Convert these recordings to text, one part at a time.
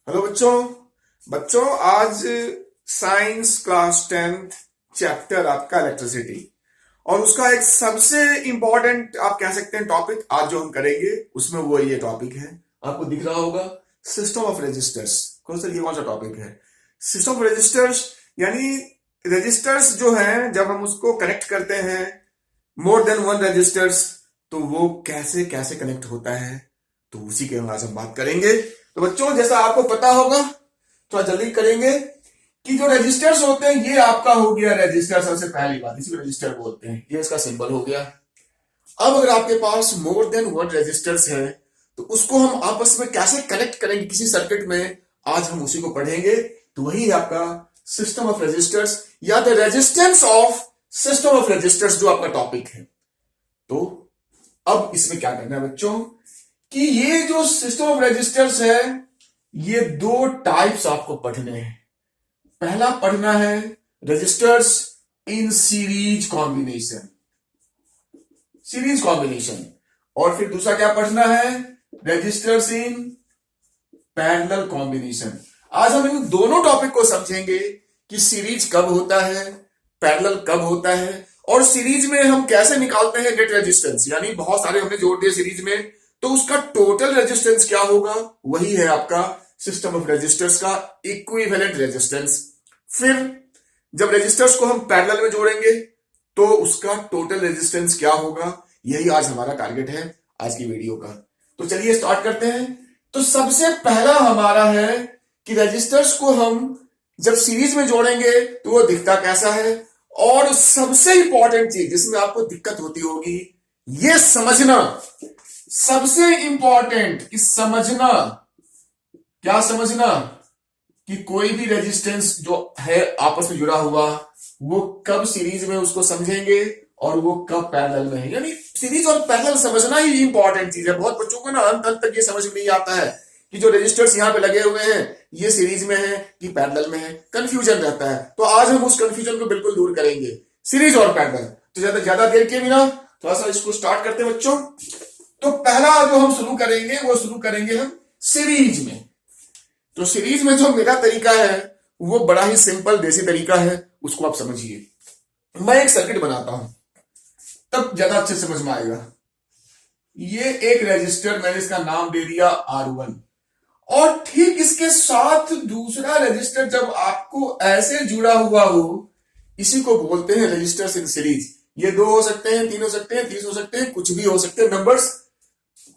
Hello बच्चों। बच्चों आज साइंस क्लास 10th चैप्टर आपका इलेक्ट्रिसिटी और उसका एक सबसे इंपॉर्टेंट आप कह सकते हैं टॉपिक आज जो हम करेंगे उसमें वो ये टॉपिक है। आपको दिख रहा होगा सिस्टम ऑफ रेजिस्टर्स। कौन सा टॉपिक है? सिस्टम ऑफ रेजिस्टर्स यानी रेजिस्टर्स जो है जब हम उसको कनेक्ट करते हैं मोर देन वन रेजिस्टर्स तो वो कैसे कैसे कनेक्ट होता है, तो उसी के आज हम बात करेंगे। तो बच्चों जैसा आपको पता होगा थोड़ा जल्दी करेंगे कि जो रजिस्टर्स होते हैं ये आपका हो गया रजिस्टर। सबसे पहली बात इसी को रजिस्टर बोलते हैं, ये इसका सिंबल हो गया। अब अगर आपके पास मोर देन वन रजिस्टर्स है तो उसको हम आपस में कैसे कनेक्ट करेंगे किसी सर्किट में, आज हम उसी को पढ़ेंगे। तो वही है आपका सिस्टम ऑफ रेजिस्टर्स या the resistance of system of resistors जो आपका टॉपिक है। तो अब इसमें क्या करना है बच्चों कि ये जो सिस्टम ऑफ रेजिस्टर्स है ये दो टाइप्स आपको पढ़ने हैं। पहला पढ़ना है रेजिस्टर्स इन सीरीज कॉम्बिनेशन, और फिर दूसरा क्या पढ़ना है रेजिस्टर्स इन पैरेलल कॉम्बिनेशन। आज हम इन दोनों टॉपिक को समझेंगे कि सीरीज कब होता है, पैरेलल कब होता है, और सीरीज में हम कैसे निकालते हैं नेट रेजिस्टेंस, यानी बहुत सारे हमने जोड़ दिए सीरीज में तो उसका टोटल रेजिस्टेंस क्या होगा, वही है आपका सिस्टम ऑफ रेजिस्टर्स का इक्विवेलेंट रेजिस्टेंस। फिर जब रेजिस्टर्स को हम पैरेलल में जोड़ेंगे तो उसका टोटल रेजिस्टेंस क्या होगा, यही आज हमारा टारगेट है आज की वीडियो का। तो चलिए स्टार्ट करते हैं। तो सबसे पहला हमारा है कि रेजिस्टर्स को हम जब सीरीज में जोड़ेंगे तो वो दिखता कैसा है, और सबसे इंपॉर्टेंट चीज जिसमें आपको दिक्कत होती होगी ये समझना, सबसे इंपॉर्टेंट कि समझना, क्या समझना कि कोई भी रेजिस्टेंस जो है आपस में जुड़ा हुआ वो कब सीरीज में उसको समझेंगे और वो कब पैरेलल में है। यानी सीरीज और पैरेलल समझना ही इंपॉर्टेंट चीज है। बहुत बच्चों को ना अंत तक ये समझ में नहीं आता है कि जो रेजिस्टर्स यहां पे लगे हुए हैं ये सीरीज में है कि पैरेलल में है, कंफ्यूजन रहता है। तो आज हम उस कंफ्यूजन को बिल्कुल दूर करेंगे, सीरीज और पैरेलल। तो ज्यादा देर के बिना थोड़ा सा इसको स्टार्ट करते हैं बच्चों। तो पहला जो हम शुरू करेंगे वो शुरू करेंगे हम सीरीज में। तो सीरीज में जो मेरा तरीका है वो बड़ा ही सिंपल देसी तरीका है, उसको आप समझिए। मैं एक सर्किट बनाता हूं तब ज्यादा अच्छे समझ में आएगा। ये एक रेजिस्टर, मैंने इसका नाम दे दिया R1, और ठीक इसके साथ दूसरा रेजिस्टर जब आपको ऐसे जुड़ा हुआ हो इसी को बोलते हैं रेजिस्टर्स इन सीरीज। ये दो हो सकते हैं, तीन हो सकते हैं, 30 हो सकते हैं, कुछ भी हो सकते हैं नंबर्स।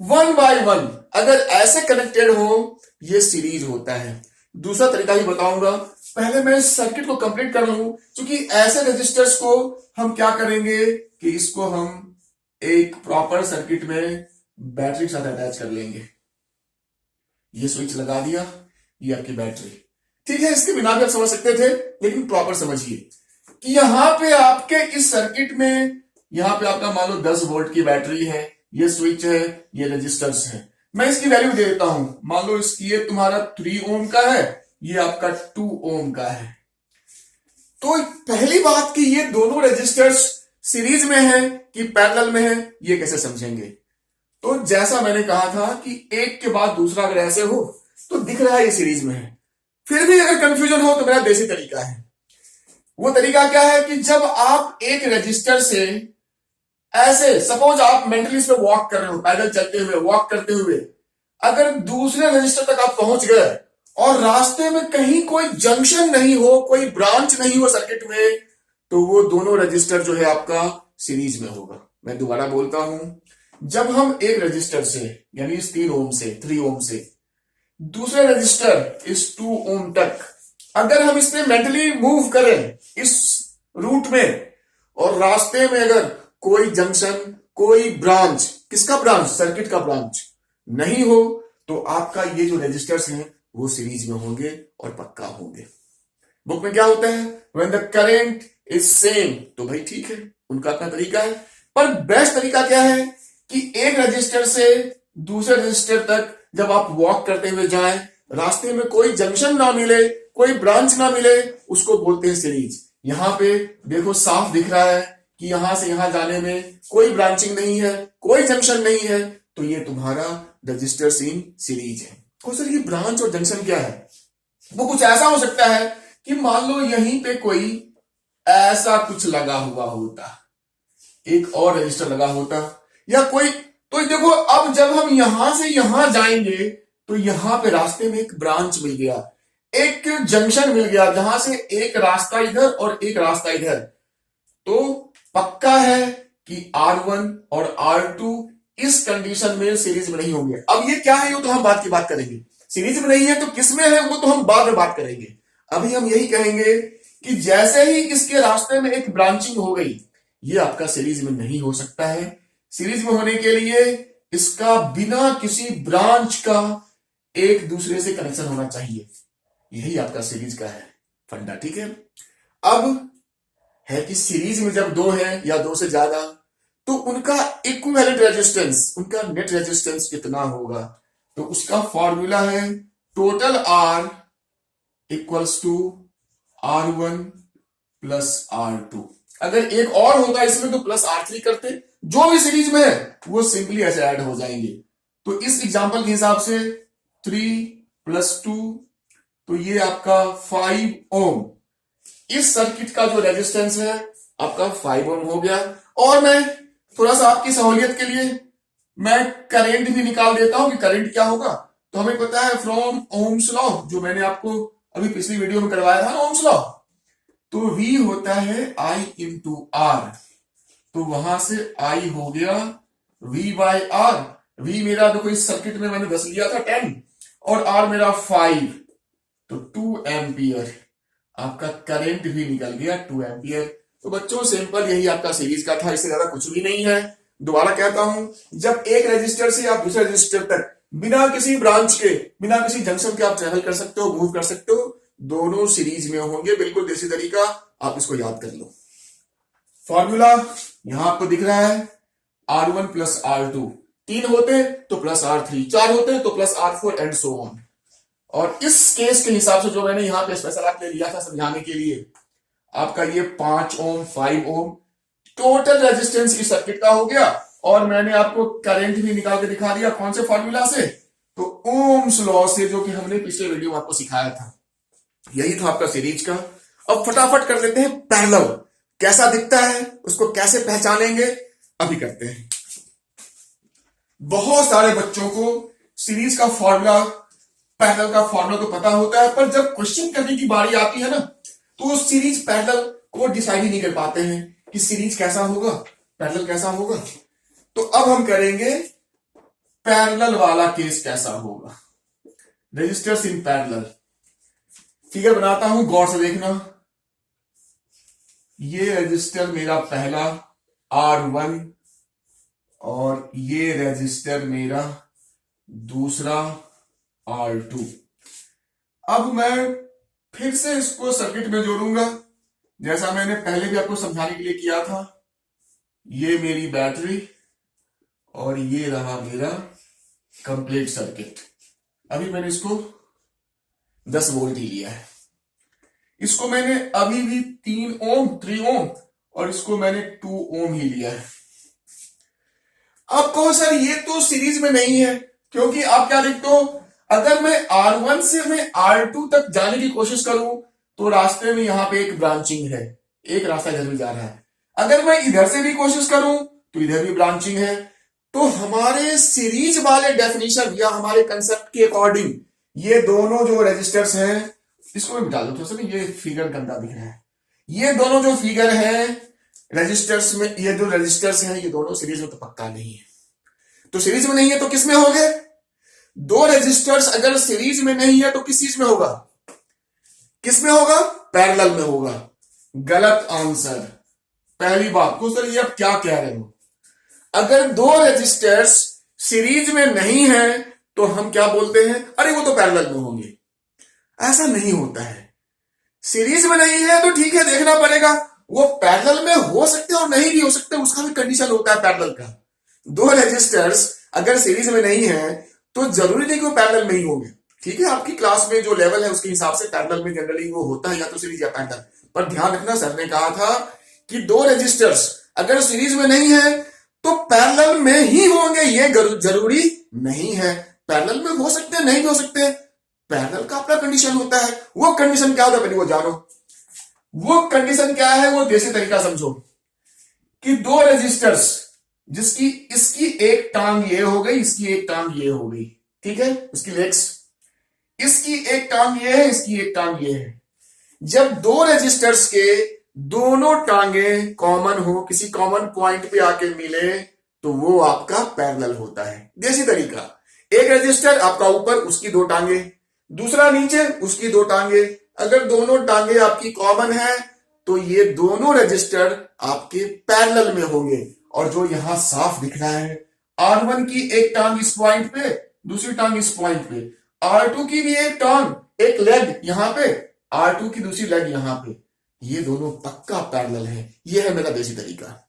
वन बाय वन अगर ऐसे कनेक्टेड हो ये सीरीज होता है। दूसरा तरीका ही बताऊंगा, पहले मैं इस सर्किट को कंप्लीट कर लूं, क्योंकि ऐसे रेजिस्टर्स को हम क्या करेंगे कि इसको हम एक प्रॉपर सर्किट में बैटरी के साथ अटैच कर लेंगे। ये स्विच लगा दिया, ये आपकी बैटरी, ठीक है। इसके बिना भी आप समझ सकते थे लेकिन प्रॉपर समझिए कि यहां पे आपके इस सर्किट में यहां पे आपका मान लो 10 वोल्ट की बैटरी है, ये स्विच है, ये रेजिस्टर्स है। मैं इसकी वैल्यू दे देता हूं, मान लो ये तुम्हारा 3 ओम का है, ये आपका 2 ओम का है। तो पहली बात कि ये दोनों रेजिस्टर्स सीरीज में है कि पैरेलल में है, ये कैसे समझेंगे। तो जैसा मैंने कहा था कि एक के बाद दूसरा अगर ऐसे हो तो दिख रहा है ये सीरीज में है। फिर भी अगर कंफ्यूजन हो तो मेरा देसी तरीका है। वो तरीका क्या है कि जब आप एक रजिस्टर से ऐसे, सपोज आप मेंटली इस पे वॉक कर रहे हो, पैदल चलते हुए, वॉक करते हुए, अगर दूसरे रजिस्टर तक आप पहुंच गए और रास्ते में कहीं कोई जंक्शन नहीं हो, कोई ब्रांच नहीं हो सर्किट में, तो वो दोनों रजिस्टर जो है आपका सीरीज में होगा। मैं दोबारा बोलता हूं, जब हम एक रजिस्टर से यानी इस 3 ओम से दूसरे रजिस्टर इस 2 ओम तक अगर हम इसमें मेंटली मूव करें इस रूट में, और रास्ते में अगर कोई जंक्शन, कोई ब्रांच, किसका ब्रांच, सर्किट का ब्रांच नहीं हो, तो आपका ये जो रजिस्टर्स हैं वो सीरीज में होंगे और पक्का होंगे। बुक में क्या होता है, when the current is same, तो भाई ठीक है, उनका अपना तरीका है। पर बेस्ट तरीका क्या है कि एक रजिस्टर से दूसरे रजिस्टर तक जब आप वॉक करते हुए जाएं, रास्ते में कोई जंक्शन ना मिले, कोई ब्रांच ना मिले, उसको बोलते हैं सीरीज। यहां पे देखो साफ दिख रहा है कि यहां से यहां जाने में कोई ब्रांचिंग नहीं है, कोई जंक्शन नहीं है, तो ये तुम्हारा रजिस्टर्स इन सीरीज है। तो सर ये ब्रांच और जंक्शन क्या है? वो कुछ ऐसा हो सकता है कि मान लो यहीं पे कोई ऐसा कुछ लगा हुआ होता, एक और रजिस्टर लगा होता, या कोई, तो देखो अब जब हम यहां से यहां जाएंगे तो यहां पे रास्ते में एक ब्रांच मिल गया, एक जंक्शन मिल गया जहां से एक रास्ता इधर और एक रास्ता इधर। तो पक्का है कि R1 और R2 इस कंडीशन में सीरीज में नहीं होंगे। अब ये क्या है, ये तो हम बाद की बात करेंगे। सीरीज में नहीं है तो किसमें है वो तो हम बाद में बात करेंगे। अभी हम यही कहेंगे कि जैसे ही इसके रास्ते में एक ब्रांचिंग हो गई, ये आपका सीरीज में नहीं हो सकता है। सीरीज में होने के लिए इसका बिना किसी ब्रांच का एक दूसरे से कनेक्शन होना चाहिए। यही आपका सीरीज का है फंडा, ठीक है। अब है कि सीरीज में जब दो है या दो से ज्यादा, तो उनका इक्विवेलेंट रेजिस्टेंस, उनका नेट रेजिस्टेंस कितना होगा? तो उसका फॉर्मूला है total R equals to R1 plus R2। अगर एक और होता इसमें तो प्लस R3 करते, जो भी सीरीज में है वो सिंपली ऐसे ऐड हो जाएंगे। तो इस एग्जांपल के हिसाब से 3 + 2, तो ये आपका 5 ओम। इस सर्किट का जो रेजिस्टेंस है आपका 5 ओम हो गया। और मैं थोड़ा सा आपकी सहूलियत के लिए मैं करंट भी निकाल देता हूं कि करंट क्या होगा। तो हमें पता है फ्रॉम ओम्स लॉ, जो मैंने आपको अभी पिछली वीडियो में करवाया था ना, ओम्स लॉ, तो V होता है I इंटू R। तो वहां से I हो गया V/R। V मेरा देखो इस सर्किट में मैंने 10 लिया था 10, और R मेरा 5, तो 2 एम्पियर। आपका करंट भी निकल गया 2 एम्पियर। तो बच्चों सिंपल यही आपका सीरीज का था, इससे ज्यादा कुछ भी नहीं है। दोबारा कहता हूं, जब एक रजिस्टर से आप दूसरे रजिस्टर तक बिना किसी ब्रांच के, बिना किसी जंक्शन के आप ट्रेवल कर सकते हो, मूव कर सकते हो, दोनों सीरीज में होंगे। बिल्कुल देसी तरीका, आप इसको याद कर लो। फॉर्मूला यहां आपको दिख रहा है R1 प्लस R2, 3 होते तो प्लस R3, 4 होते तो plus R4 and so on. और इस केस के हिसाब से जो मैंने यहां पे स्पेशल आपने लिया था समझाने के लिए, आपका ये 5 ओम 5 ओम टोटल रेजिस्टेंस इस सर्किट का हो गया। और मैंने आपको करंट भी निकाल के दिखा दिया, कौन से फॉर्मूला से? तो ओम्स लॉ से, जो कि हमने पिछले वीडियो में आपको सिखाया था। यही था आपका सीरीज का। अब फटाफट कर लेते हैं पैरेलल, कैसा दिखता है, उसको कैसे पहचानेंगे, अभी करते हैं। बहुत सारे बच्चों को सीरीज का फॉर्मूला, पैरेलल का फॉर्मूला तो पता होता है, पर जब क्वेश्चन करने की बारी आती है ना, तो सीरीज पैरेलल को डिसाइड ही नहीं कर पाते हैं कि सीरीज कैसा होगा, पैरेलल कैसा होगा। तो अब हम करेंगे पैरेलल वाला केस कैसा होगा, रजिस्टर्स इन पैरेलल। फिगर बनाता हूं, गौर से देखना। ये रजिस्टर मेरा पहला R1 और ये रजिस्टर मेरा दूसरा R2। अब मैं फिर से इसको सर्किट में जोड़ूंगा, जैसा मैंने पहले भी आपको समझाने के लिए किया था। ये मेरी बैटरी और ये रहा मेरा कंप्लीट सर्किट। अभी मैंने इसको 10 वोल्ट ही लिया है। इसको मैंने अभी भी 3 ओम और इसको मैंने 2 ओम ही लिया है। आप कहो सर ये तो सीरीज में नहीं है, क्योंकि आप क्या देखते हो, अगर मैं R1 से मैं R2 तक जाने की कोशिश करूं तो रास्ते में यहां पे एक ब्रांचिंग है, एक रास्ता इधर भी जा रहा है। अगर मैं इधर से भी कोशिश करूं तो इधर भी ब्रांचिंग है। तो हमारे सीरीज वाले डेफिनेशन या हमारे कंसेप्ट के अकॉर्डिंग ये दोनों जो रजिस्टर्स हैं, इसको मैं मिटा दूं थोड़ा सा, ये फिगर गंदा दिख रहा है। ये दोनों जो फिगर है रजिस्टर्स में, ये जो रजिस्टर्स हैं, ये दोनों सीरीज में तो पक्का नहीं है। तो सीरीज में नहीं है तो किस में होंगे? दो रजिस्टर्स अगर सीरीज में नहीं है तो किस चीज में होगा? किस में होगा? पैरेलल में होगा। गलत आंसर। पहली बात को सर ये आप क्या कह रहे हो? अगर दो रजिस्टर्स सीरीज में नहीं है तो हम क्या बोलते हैं, अरे वो तो पैरेलल में होंगे। ऐसा नहीं होता है। सीरीज में नहीं है तो ठीक है, देखना पड़ेगा, वो पैरेलल में हो सकते और नहीं भी हो सकते, उसका भी कंडीशन होता है पैरेलल का। दो रजिस्टर्स अगर सीरीज में नहीं है तो जरूरी नहीं कि वो पैरेलल में ही होंगे। ठीक है, आपकी क्लास में जो लेवल है उसके हिसाब से पैरेलल में जनरली वो होता है या तो सीरीज या पैरेलल। पर ध्यान रखना, सर ने कहा था कि दो रजिस्टर्स अगर सीरीज में नहीं है तो पैरेलल में ही होंगे, ये जरूरी नहीं है। पैरेलल में हो सकते हैं, नहीं भी हो सकते हैं, पैरेलल का अपना कंडीशन होता है। वो कंडीशन क्या होता है पहले वो जानो। वो कंडीशन क्या है, वो देसी तरीका समझो कि दो रेजिस्टर्स जिसकी इसकी एक टांग ये हो गई, इसकी एक टांग ये हो गई, ठीक है, उसकी लेग्स, इसकी एक टांग ये है, इसकी एक टांग ये है। जब दो रेजिस्टर्स के दोनों टांगे कॉमन हो, किसी कॉमन पॉइंट पे आके मिले, तो वो आपका पैरेलल होता है। देसी तरीका, एक रेजिस्टर आपका ऊपर, उसकी दो टांगे, दूसरा नीचे, उसकी दो टांगे। अगर दोनों टांगे आपकी कॉमन है तो ये दोनों रजिस्टर आपके पैरेलल में होंगे। और जो यहां साफ दिख रहा है, R1 की एक टांग इस पॉइंट पे, दूसरी टांग इस पॉइंट पे, R2 की भी एक टांग, एक लेग यहां पे, R2 की दूसरी लेग यहां पे, ये दोनों पक्का पैरेलल है। ये है मेरा देसी तरीका,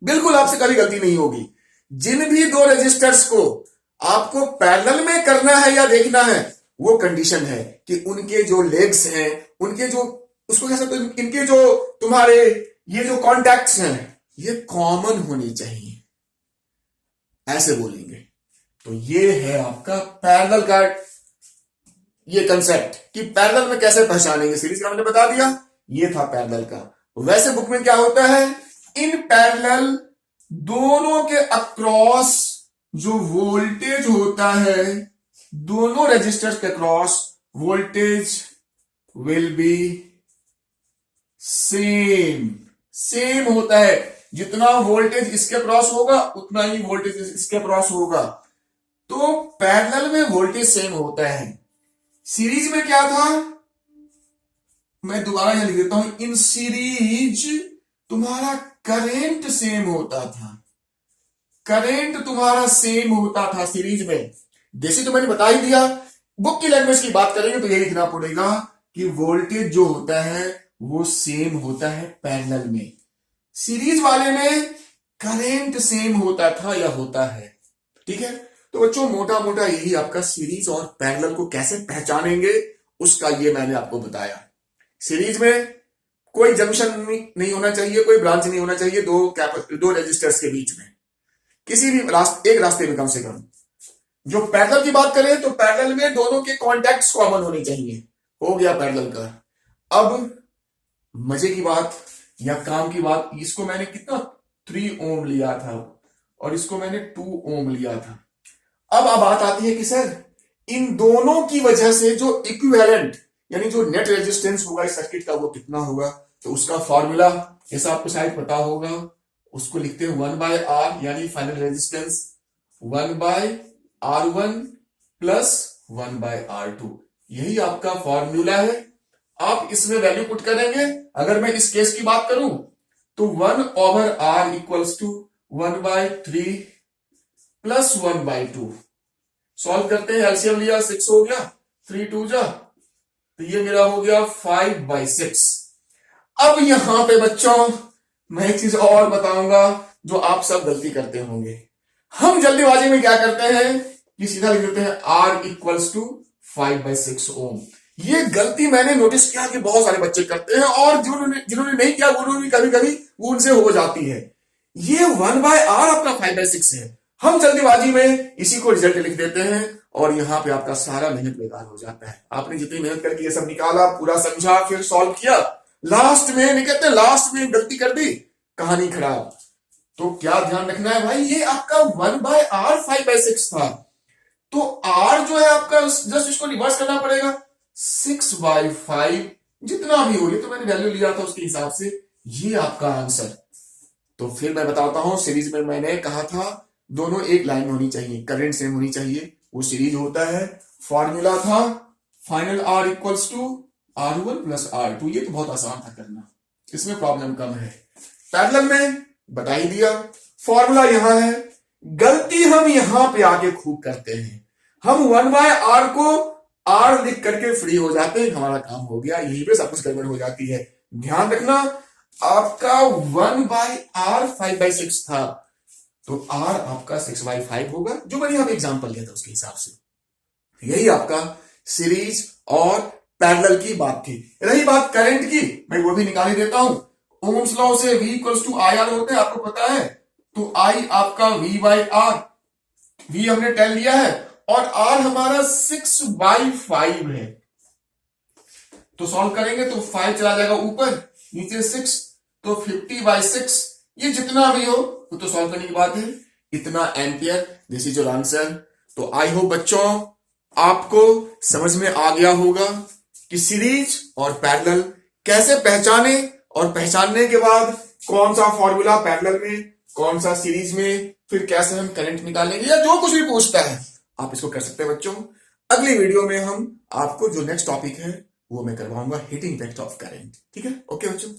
बिल्कुल आपसे कभी गलती नहीं होगी। जिन भी दो रजिस्टर्स को आपको पैरेलल में करना है या देखना है, वो कंडीशन है कि उनके जो लेग्स हैं, उनके जो, उसको कैसे, तो इनके जो तुम्हारे ये जो कॉन्टैक्ट्स हैं, ये कॉमन होनी चाहिए, ऐसे बोलेंगे। तो ये है आपका पैरेलल का ये कंसेप्ट कि पैरेलल में कैसे पहचानेंगे। सीरीज का मैंने बता दिया, ये था पैरेलल का। वैसे बुक में क्या होता है, इन पैरेलल दोनों के अक्रॉस जो वोल्टेज होता है, दोनों रेजिस्टर्स के across voltage will be same होता है। जितना वोल्टेज इसके अक्रॉस होगा उतना ही वोल्टेज इसके अक्रॉस होगा। तो पैरेलल में वोल्टेज सेम होता है। सीरीज में क्या था, मैं दोबारा यहां लिख देता हूं, इन सीरीज तुम्हारा करंट सेम होता था, करंट तुम्हारा सेम होता था सीरीज में। जैसे तो मैंने बता ही दिया, बुक की लैंग्वेज की बात करेंगे तो यही लिखना पड़ेगा कि वोल्टेज जो होता है वो सेम होता है पैरेलल में। सीरीज वाले में करंट सेम होता था या होता है, ठीक है। तो बच्चों मोटा मोटा यही आपका सीरीज और पैरेलल को कैसे पहचानेंगे उसका ये मैंने आपको बताया। सीरीज में कोई जंक्शन नहीं होना चाहिए, कोई ब्रांच नहीं होना चाहिए दो रेजिस्टर्स के बीच में, किसी भी एक रास्ते में कम से कम। जो पैरेलल की बात करें तो पैरेलल में दोनों के कॉन्टैक्ट्स कॉमन होने चाहिए, हो गया पैरेलल का। अब मजे की बात या काम की बात, इसको मैंने कितना 3 ओम लिया था और इसको मैंने 2 ओम लिया था। अब बात आती है कि सर इन दोनों की वजह से जो इक्विवेलेंट यानी जो नेट रेजिस्टेंस होगा इस सर्किट का वो कितना होगा। तो उसका फॉर्मूला जैसा आपको शायद पता होगा, उसको लिखते हैं 1/R यानी final resistance 1/R1 plus 1/R2। यही आपका फॉर्मूला है। आप इसमें वैल्यू पुट करेंगे। अगर मैं इस केस की बात करूं तो 1/R equals to 1/3 plus 1/2। Solve करते हैं, एलसीएम लिया 6 हो गया, 3 2 जा, तो ये मेरा हो गया 5/6। अब यहां पे बच्चों मैं एक चीज और बताऊंगा जो आप सब गलती करते होंगे। हम जल्दीबाजी में क्या करते हैं कि सीधा लिख देते हैं R इक्वल्स टू 5/6 ओम। ये गलती मैंने नोटिस किया कि बहुत सारे बच्चे करते हैं और जिन्होंने नहीं किया उन्होंने कभी कभी वो उनसे हो जाती है। ये 1/R अपना 5/6 है, हम जल्दीबाजी में इसी को रिजल्ट लिख देते हैं और यहां पे आपका सारा मेहनत बेकार हो जाता है। आपने जितनी मेहनत करके ये सब निकाला, पूरा समझा, फिर सॉल्व किया, लास्ट में निकलते लास्ट में गलती कर दी, कहानी खराब। तो क्या ध्यान रखना है भाई, ये आपका 1/R 5/6 था, तो R जो है आपका जस्ट इसको रिवर्स करना पड़ेगा, 6/5 जितना भी हो, ये तो मैंने वैल्यू लिया था उसके हिसाब से, ये आपका आंसर। तो फिर मैं बताता हूं, सीरीज में मैंने कहा था दोनों एक लाइन में होनी चाहिए, करंट सेम होनी चाहिए, वो सीरीज होता है। फॉर्मूला था final R equals to R1 plus R2। ये तो बहुत आसान था करना, इसमें प्रॉब्लम कम है। पैरेलल में बता ही दिया, फॉर्मूला यहां है। गलती हम यहां पे आके खूब करते हैं, हम 1/R को R लिख करके फ्री हो जाते हैं, हमारा काम हो गया, यहीं पे सब कुछ गड़बड़ हो जाती है। ध्यान रखना, आपका 1/R 5/6 था, तो R आपका 6/5 होगा, जो मैंने यहाँ पे एग्जाम्पल लिया था उसके हिसाब से। यही आपका सीरीज और पैरेलल की बात थी। रही बात करंट की, मैं वो भी निकाल देता हूं। ओम्स लॉ से V इक्वल्स टू IR होते हैं, आपको पता है, तो I आपका V/R, V हमने 10 लिया है और आर हमारा 6/5 है, तो सॉल्व करेंगे तो 5 चला जाएगा ऊपर, नीचे 6, तो 50/6, ये जितना भी हो वो तो सॉल्व करने की बात है, इतना ampere. This is your answer. तो आई होप बच्चों आपको समझ में आ गया होगा कि सीरीज और पैरेलल कैसे पहचाने, और पहचानने के बाद कौन सा फॉर्मूला पैरेलल में, कौन सा सीरीज में, फिर कैसे हम करंट निकालेंगे, या जो कुछ भी पूछता है आप इसको कर सकते हैं बच्चों। अगली वीडियो में हम आपको जो नेक्स्ट टॉपिक है वो मैं करवाऊंगा, हीटिंग इफेक्ट ऑफ करंट। ठीक है, ओके बच्चों।